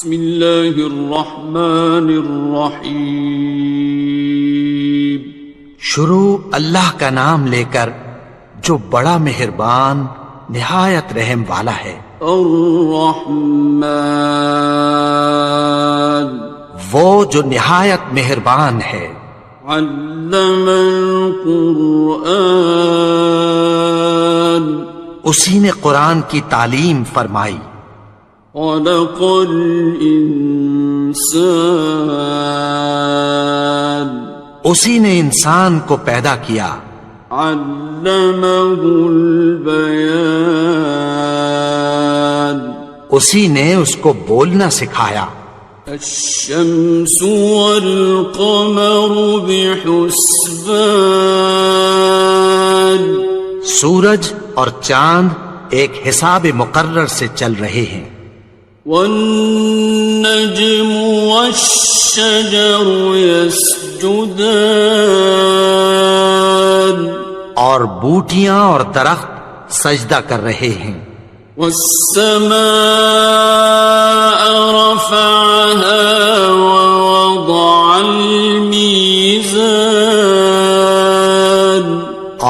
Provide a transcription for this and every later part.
بسم اللہ الرحمن الرحیم. شروع اللہ کا نام لے کر جو بڑا مہربان نہایت رحم والا ہے. الرحمن وہ جو نہایت مہربان ہے. علم القرآن اسی نے قرآن کی تعلیم فرمائی. خلق الانسان اسی نے انسان کو پیدا کیا. علمہ البیان اسی نے اس کو بولنا سکھایا. الشمس والقمر بحسبان سورج اور چاند ایک حساب مقرر سے چل رہے ہیں. والنجم والشجر يسجدان اور بوٹیاں اور درخت سجدہ کر رہے ہیں. والسماء رفعها ووضع الميزان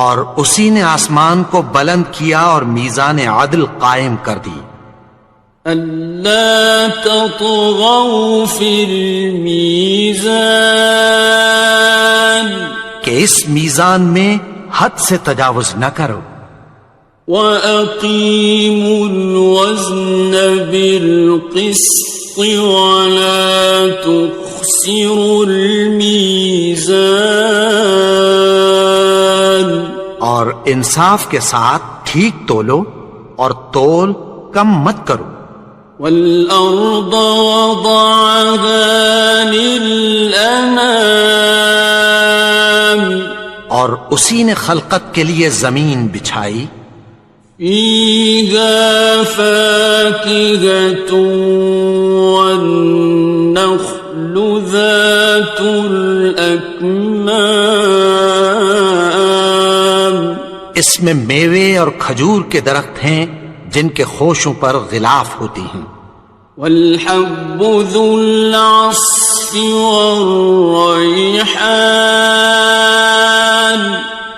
اور اسی نے آسمان کو بلند کیا اور میزان عدل قائم کر دی. ألا تطغوا في الميزان کہ اس میزان میں حد سے تجاوز نہ کرو. وَأَقِيمُوا الْوَزْنَ بِالْقِسْطِ وَلَا تُخْسِرُوا الْمِيزَانَ اور انصاف کے ساتھ ٹھیک تولو اور تول کم مت کرو. وَالْأَرْضَ وَضَعَهَا لِلْأَنَامِ اور اسی نے خلقت کے لیے زمین بچھائی. فِيهَا فَاكِهَةٌ وَالنَّخْلُ ذَاتُ الْأَكْمَامِ اس میں میوے اور کھجور کے درخت ہیں جن کے خوشوں پر غلاف ہوتی ہیں. وَالْحَبُّ ذُو الْعَصْفِ وَالرَّيْحَانِ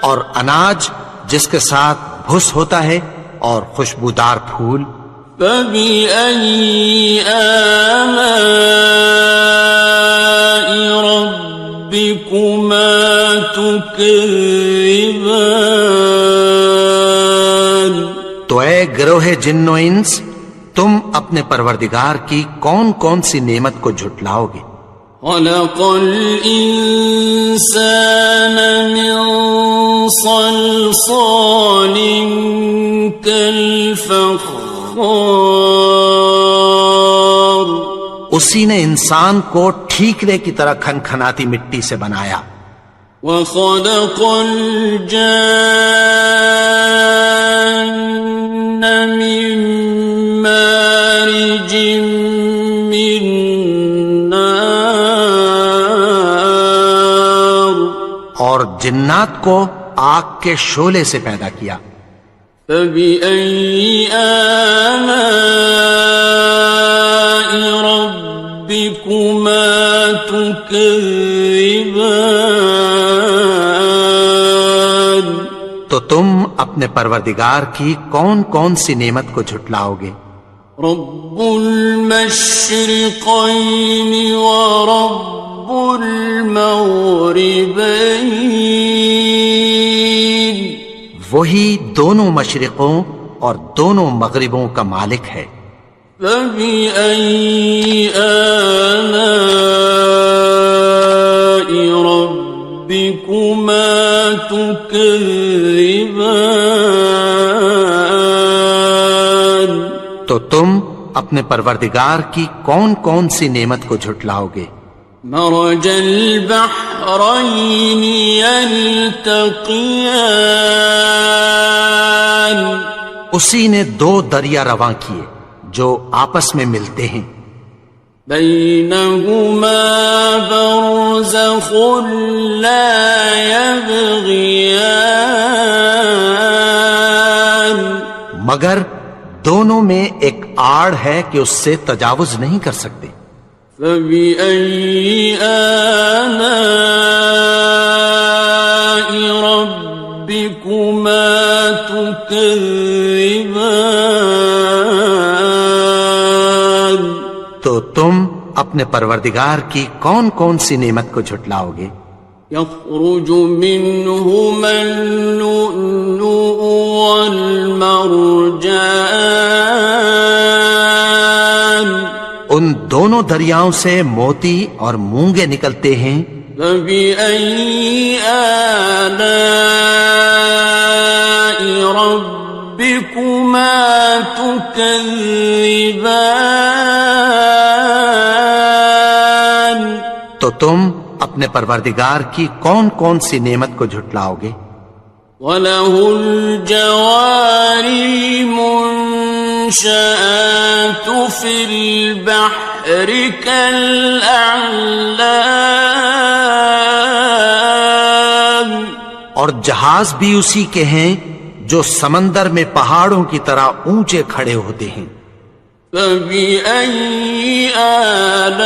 اور اناج جس کے ساتھ بھس ہوتا ہے اور خوشبودار پھول. فَبِأَيِّ آلَاءِ رَبِّكُمَا تُكَذِّبَانِ تو اے گروہ جن و انس تم اپنے پروردگار کی کون کون سی نعمت کو جھٹلاؤ گے. خَلَقَ الْإِنسَانَ مِنْ صَلْصَالٍ كَالْفَخَّارِ اسی نے انسان کو ٹھیکرے کی طرح کھنکھناتی مٹی سے بنایا. وَخَلَقَ الْجَانَّ مِن مَّارِجٍ مِّن نَّارٍ اور جنات کو آگ کے شعلے سے پیدا کیا. فَبِأَيِّ آلَاءِ رَبِّكُمَا تُكَذِّبَانِ تو تم اپنے پروردگار کی کون کون سی نعمت کو جھٹلاؤ گے. رب المشرقین ورب المغربین وہی دونوں مشرقوں اور دونوں مغربوں کا مالک ہے. فَبِأَيِّ آلَاءِ رَبِّكُمَا تُكَذِّبَانِ تو تم اپنے پروردگار کی کون کون سی نعمت کو جھٹلاؤ گے. مرج البحرین یلتقیان اسی نے دو دریا رواں کیے جو آپس میں ملتے ہیں. بینہما برزخ لا یبغیان مگر دونوں میں ایک آڑ ہے کہ اس سے تجاوز نہیں کر سکتے۔ فبأي آلاء ربكما تكذبان؟ تو تم اپنے پروردگار کی کون کون سی نعمت کو جھٹلاؤ گے؟ يخرج منهما اللؤلؤ والمرجان، ان دونوں دریاؤں سے موتی اور مونگے نکلتے ہیں۔ فبأي آلاء ربكما تكذبان؟ تو تم اپنے پروردگار کی کون کون سی نعمت کو جھٹلاؤ گے؟ وَلَهُ الْجَوَارِ الْمُنشَآتُ فِي الْبَحْرِ كَالْأَعْلَامِ، اور جہاز بھی اسی کے ہیں جو سمندر میں پہاڑوں کی طرح اونچے کھڑے ہوتے ہیں۔ فَبِأَيِّ آلَاءِ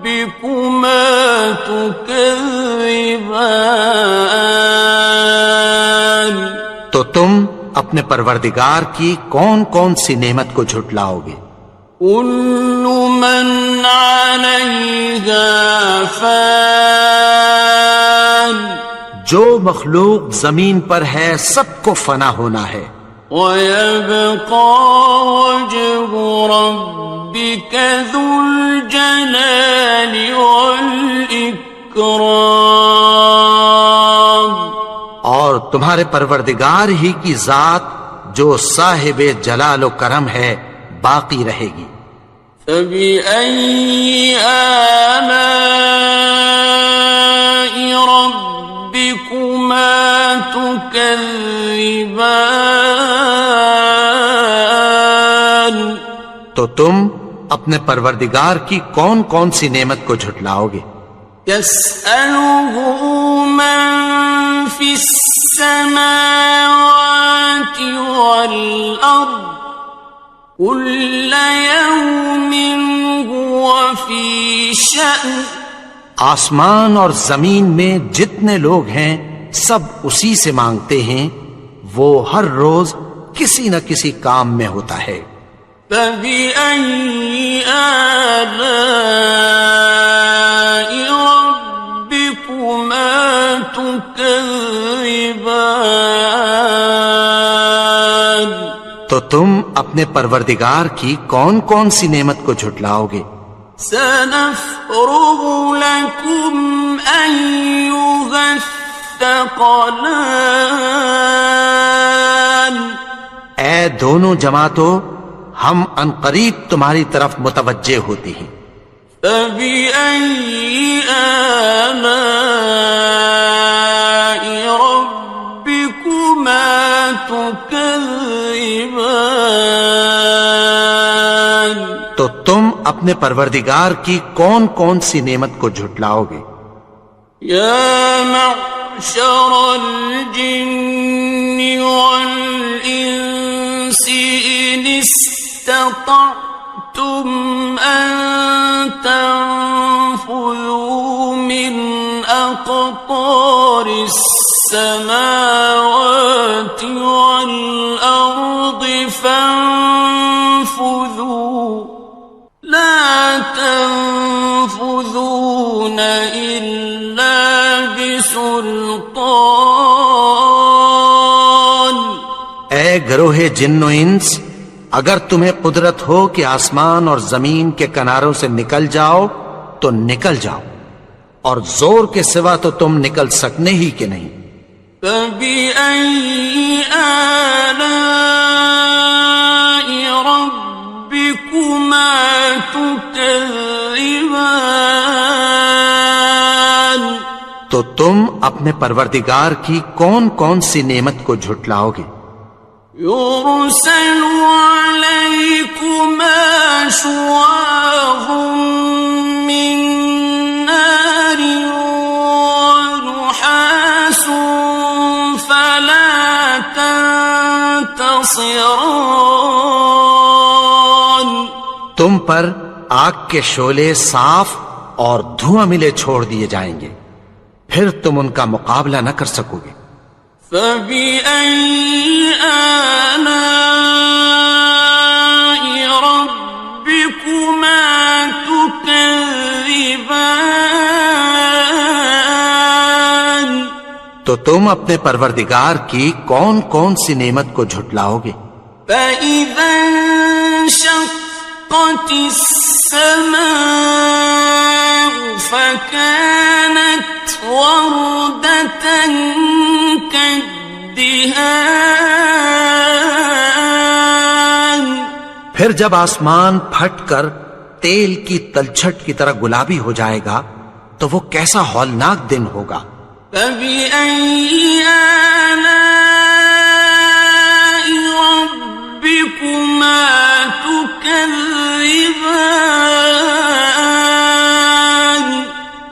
رَبِّكُمَا تُكَذِّبَانِ؟ تو تم اپنے پروردگار کی کون کون سی نعمت کو جھٹلاؤ گے؟ كُلُّ مَنْ عَلَيْهَا فَانٍ، جو مخلوق زمین پر ہے سب کو فنا ہونا ہے۔ وَيَبْقَى وَجْهُ رَبِّكَ ذُو الْجَلَالِ وَالْإِكْرَامِ، اور تمہارے پروردگار ہی کی ذات جو صاحب جلال و کرم ہے باقی رہے گی۔ فَبِأَيِّ آلَاءِ رَبِّكُمَا تُكَذِّبَانِ؟ تو تم اپنے پروردگار کی کون کون سی نعمت کو جھٹلاؤ گے؟ يَسْأَلُهُ مَن فِي السَّمَاوَاتِ وَالْأَرْضِ كُلَّ يَوْمٍ هُوَ فِي شَأْنٍ، آسمان اور زمین میں جتنے لوگ ہیں سب اسی سے مانگتے ہیں، وہ ہر روز کسی نہ کسی کام میں ہوتا ہے۔ فَبِأَيِّ آلَاءِ رَبِّكُمَا تُكَذِّبَانِ؟ تو تم اپنے پروردگار کی کون کون سی نعمت کو جھٹلاؤ گے؟ سَنَفْرُغُ لَكُمْ أَيُّهَ الثَّقَلَانِ، اے دونوں جماعتوں، ہم عنقریب تمہاری طرف متوجہ ہوتے ہیں۔ فَبِأَيِّ آلَاءِ رَبِّكُمَا تُكَذِّبَانِ؟ تو تم اپنے پروردگار کی کون کون سی نعمت کو جھٹلاؤ گے؟ يَا مَعْشَرَ الْجِنِّ وَالْإِنسِ إِنِ اسْتَطَعْتُمْ أَن تَنفُذُوا مِنْ أَقْطَارِ السَّمَاوَاتِ وَالْأَرْضِ فَانفُذُوا لَا تَنفُذُونَ إِلَّا بِسُلْطَانٍ۔ اے گروہ جن و انس، اگر تمہیں قدرت ہو کہ آسمان اور زمین کے کناروں سے نکل جاؤ تو نکل جاؤ، اور زور کے سوا تو تم نکل سکنے ہی کہ نہیں۔ فَبِأَيِّ آلَاءِ رَبِّكُمَا تُكَذِّبَانِ؟ تو تم اپنے پروردگار کی کون کون سی نعمت کو جھٹلاؤ گے؟ يُرْسَلُ عَلَيْكُمَا شُوَاظٌ مِّن نَّارٍ وَنُحَاسٌ فَلَا تَنتَصِرَانِ؟ تم پر آگ کے شعلے صاف اور دھواں ملے چھوڑ دیے جائیں گے، پھر تم ان کا مقابلہ نہ کر سکو گے۔ فَبِأَيِّ آلَاءِ رَبِّكُمَا تُكَذِّبَانِ؟ تو تم اپنے پروردگار کی کون کون سی نعمت کو جھٹلاؤ گے؟ فَإِذَا انشَقَّتِ السَّمَاءُ فَكَانَتْ وَرْدَةً كَالدِّهَانِ، پھر جب آسمان پھٹ کر تیل کی تلچھٹ کی طرح گلابی ہو جائے گا تو وہ کیسا ہولناک دن ہوگا۔ فَبِأَيِّ آلَاءِ رَبِّكُمَا تُكَذِّبَانِ؟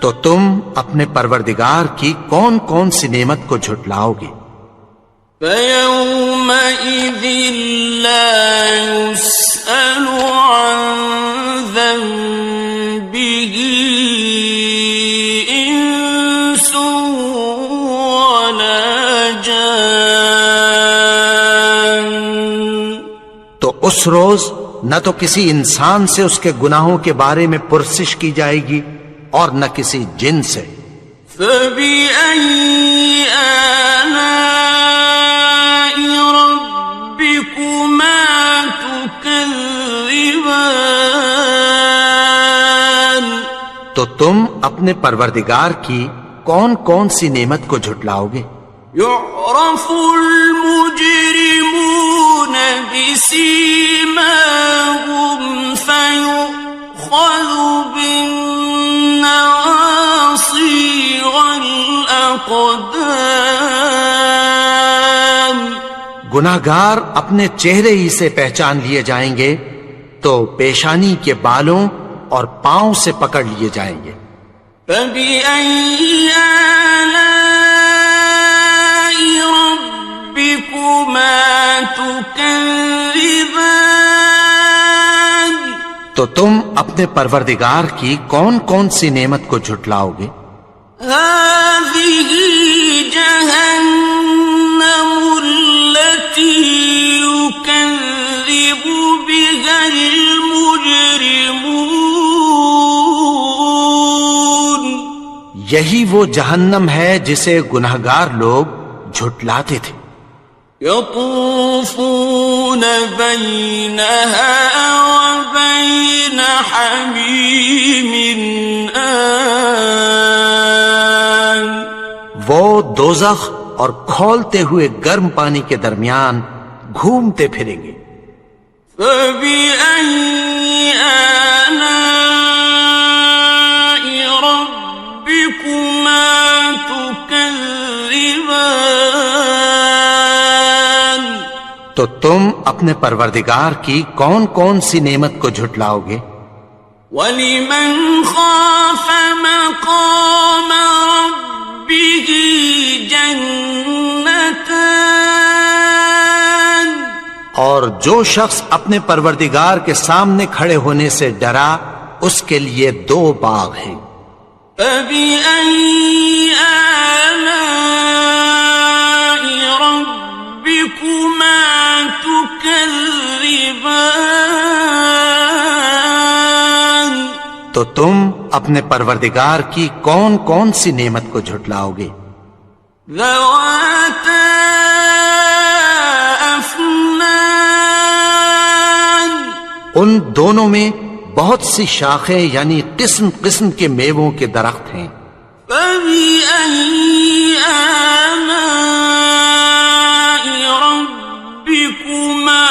تو تم اپنے پروردگار کی کون کون سی نعمت کو جھٹلاؤ گے؟ فَيَوْمَئِذٍ لَا يُسْأَلُ عَنْ ذَنبِهِ إِنسٌ وَلَا جَانٌ۔ تو اس روز نہ تو کسی انسان سے اس کے گناہوں کے بارے میں پرسش کی جائے گی اور نہ کسی جن سے۔ فَبِأَيِّ آلَاءِ رَبِّكُمَا تُكَذِّبَانِ؟ تو تم اپنے پروردگار کی کون کون سی نعمت کو جھٹلاؤ گے؟ يُعْرَفُ الْمُجْرِمُونَ بِسِيمَاهُمْ فَيُؤْخَذُ بِالنَّوَاصِي وَالْأَقْدَامِ۔ گناہگار اپنے چہرے ہی سے پہچان لیے جائیں گے تو پیشانی کے بالوں اور پاؤں سے پکڑ لیے جائیں گے۔ فَبِأَيِّ آلَاءِ رَبِّكُمَا تُكَذِّبَانِ؟ تو تم اپنے پروردگار کی کون کون سی نعمت کو جھٹلاؤ گے؟ هَٰذِهِ جَهَنَّمُ الَّتِي يُكَذِّبُ بِهَا الْمُجْرِمُونَ۔ یہی وہ جہنم ہے جسے گناہگار لوگ جھٹلاتے تھے۔ يَطُوفُونَ بَيْنَهَا وَبَيْنَ حَمِيمٍ آنٍ۔ وہ دوزخ اور کھولتے ہوئے گرم پانی کے درمیان گھومتے پھریں گے۔ فَبِأَيِّ آلَاءِ رَبِّكُمَا تُكَذِّبَانِ؟ تو تم اپنے پروردگار کی کون کون سی نعمت کو جھٹلاؤ گے؟ وَلِمَنْ خَافَ مَقَامَ رَبِّهِ جَنَّتَانِ؟ اور جو شخص اپنے پروردگار کے سامنے کھڑے ہونے سے ڈرا اس کے لیے 2 باغ ہیں۔ فَبِأَيِّ آلَاءِ رَبِّكُمَا تُكَذِّبَانِ؟ تو تم اپنے پروردگار کی کون کون سی نعمت کو جھٹلاؤ گے؟ ذَوَاتَا أَفْنَانٍ؟ ان دونوں میں بہت سی شاخیں یعنی قسم قسم کے میووں کے درخت ہیں۔ فَبِأَيِّ آلَاءِ رَبِّكُمَا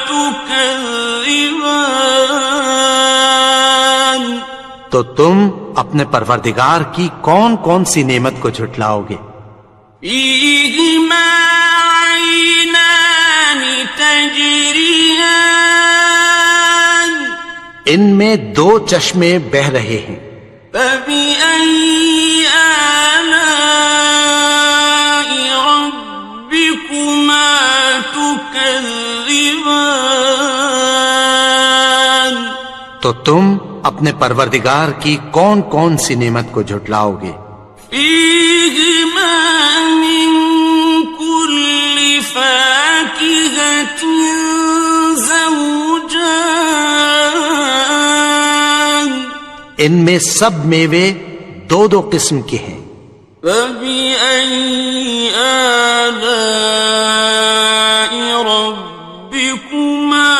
تُكَذِّبَانِ؟ تو تم اپنے پروردگار کی کون کون سی نعمت کو جھٹلاؤ گے؟ فِيهِمَا عَيْنَانِ تَجْرِيَانِ؟ ان میں 2 چشمے بہ رہے ہیں۔ فَبِأَيِّ آلَاءِ رَبِّكُمَا تُكَذِّبَانِ؟ تو تم اپنے پروردگار کی کون کون سی نعمت کو جھٹلاؤ گے؟ فیہما من کل فاکہۃ زوجان، ان میں سب میوے دو دو قسم کے ہیں۔ فبأي آلاء ربكما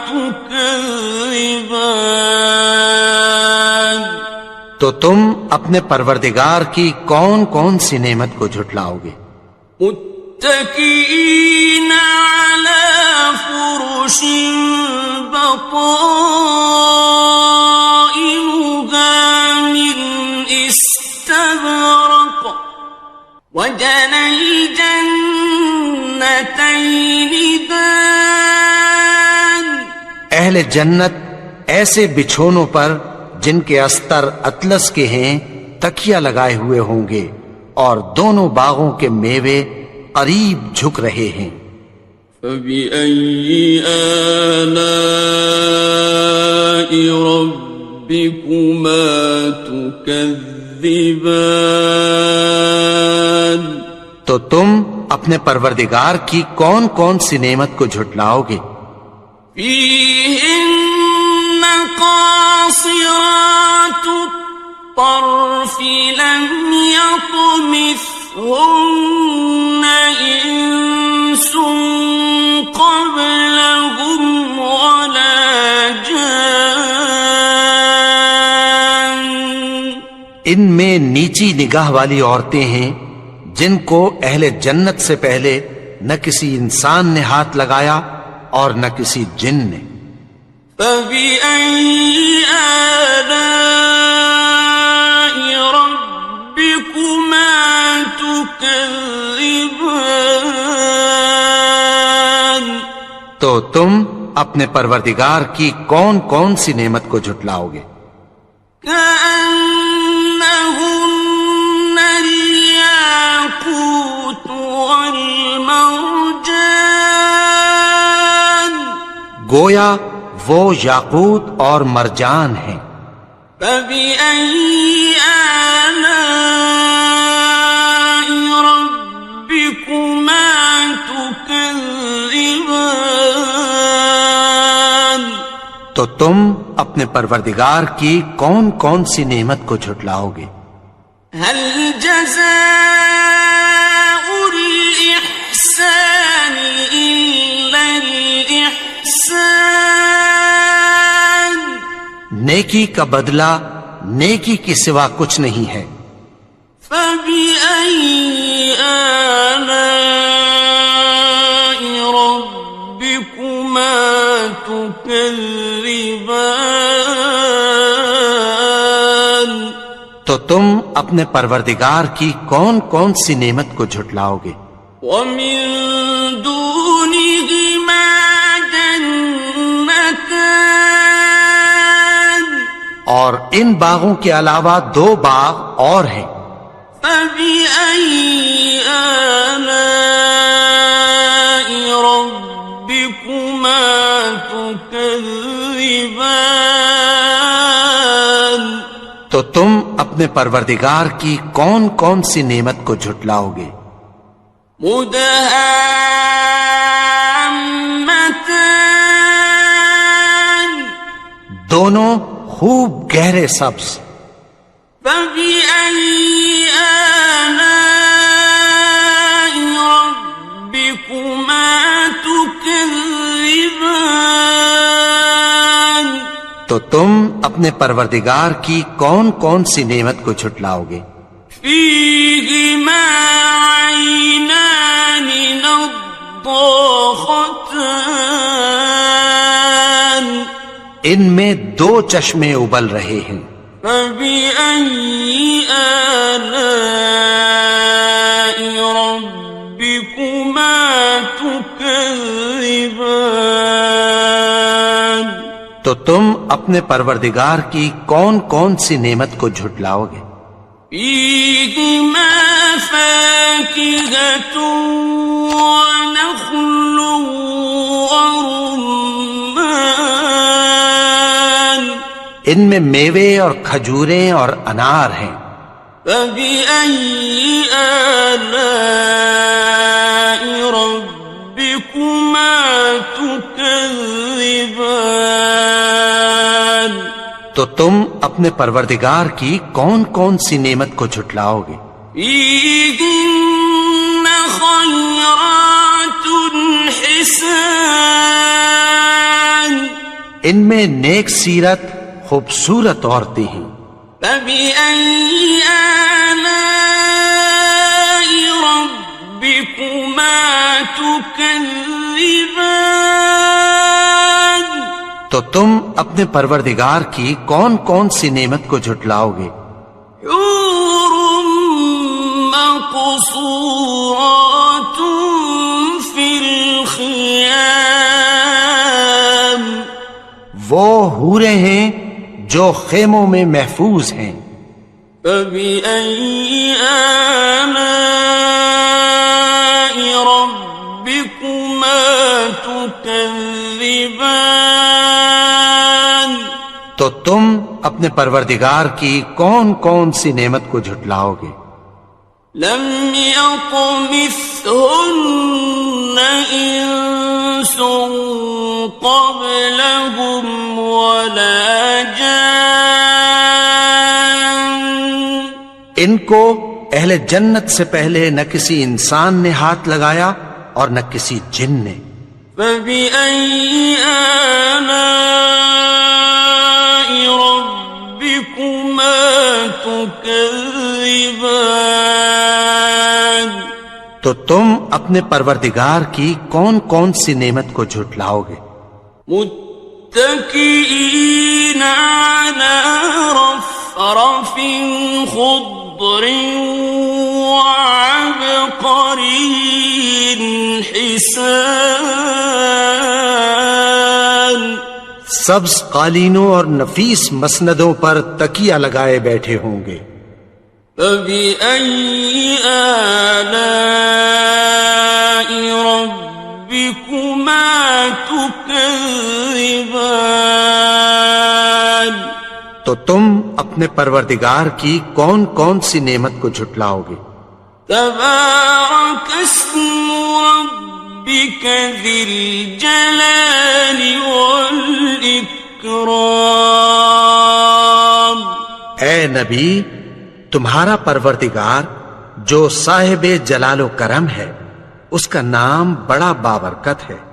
تكذبان، تو تم اپنے پروردگار کی کون کون سی نعمت کو جھٹلاؤ گے؟ متكئين على فرش بطائنها من استبرق، وجنى الجنتين دان، اہل جنت ایسے بچھونوں پر جن کے استر اطلس کے ہیں تکیہ لگائے ہوئے ہوں گے، اور دونوں باغوں کے میوے قریب جھک رہے ہیں۔ فبأي آلاء ربكما تكذبان، تو تم اپنے پروردگار کی کون کون سی نعمت کو جھٹلاؤ گے؟ فيهن قاصرات الطرف لم يطمثهن إنس قبلهم ولا جان، ان میں نیچی نگاہ والی عورتیں ہیں جن کو اہل جنت سے پہلے نہ کسی انسان نے ہاتھ لگایا اور نہ کسی جن نے۔ فبأي آلاء ربكما تكذبان، تو تم اپنے پروردگار کی کون کون سی نعمت کو جھٹلاؤ گے؟ كأنهن الياقوت والمرجان، گویا وہ یاقوت اور مرجان ہیں۔ فبأي آلاء ربكما تكذبان، تو تم اپنے پروردگار کی کون کون سی نعمت کو جھٹلاؤ گے؟ هل جزاء الإحسان إلا الإحسان، نیکی کا بدلہ نیکی کے سوا کچھ نہیں ہے۔ فبأي آلاء ربكما تكذبان، تو تم اپنے پروردگار کی کون کون سی نعمت کو جھٹلاؤ گے؟ ومن دونهما جنتان، اور ان باغوں کے علاوہ دو باغ اور ہیں۔ فبأي آلاء ربكما تكذبان، تو تم اپنے پروردگار کی کون کون سی نعمت کو جھٹلاؤ گے؟ مدهامتان، دونوں خوب گہرے سبز۔ فبأي آلاء ربكما تكذبان، تو تم اپنے پروردگار کی کون کون سی نعمت کو جھٹلاؤ گے؟ فيهما عينان نضاختان، ان میں دو چشمے ابل رہے ہیں۔ فبأي آلاء ربكما تكذبان، تو تم اپنے پروردگار کی کون کون سی نعمت کو جھٹلاؤ گے؟ فيهما فاكهة ونخل ورمان، ان میں میوے اور کھجوریں اور انار ہیں۔ فبأي آلاء ربكما تكذبان؟ تو تم اپنے پروردگار کی کون کون سی نعمت کو جھٹلاؤ گے؟ فيهن خيرات حسان، ان میں نیک سیرت خوبصورت عورتیں ہیں۔ فبأي آلاء ربكما تكذبان؟ تو تم اپنے پروردگار کی کون کون سی نعمت کو جھٹلاؤ گے؟ حور مقصورات في الخيام، وہ حوریں ہیں جو خیموں میں محفوظ ہیں۔ فبأي آلاء ربكما تكذبان؟ تو تم اپنے پروردگار کی کون کون سی نعمت کو جھٹلاؤ گے؟ لم يطمثهن إنس قبلهم ولا جان، ان کو اہل جنت سے پہلے نہ کسی انسان نے ہاتھ لگایا اور نہ کسی جن نے۔ فبأي آلاء ربكما تكذبان؟ تو تم اپنے پروردگار کی کون کون سی نعمت کو جھٹلاؤ گے؟ متكئين على رفرف خضر وعبقري حسان، سبز قالینوں اور نفیس مسندوں پر تکیہ لگائے بیٹھے ہوں گے۔ فبأي آلاء ربكما تكذبان؟ تو تم اپنے پروردگار کی کون کون سی نعمت کو جھٹلاؤ گے؟ تبارك اسم ربك ذي الجلال والإكرام۔ اے نبی، تمہارا پروردگار جو صاحب جلال و کرم ہے، اس کا نام بڑا بابرکت ہے۔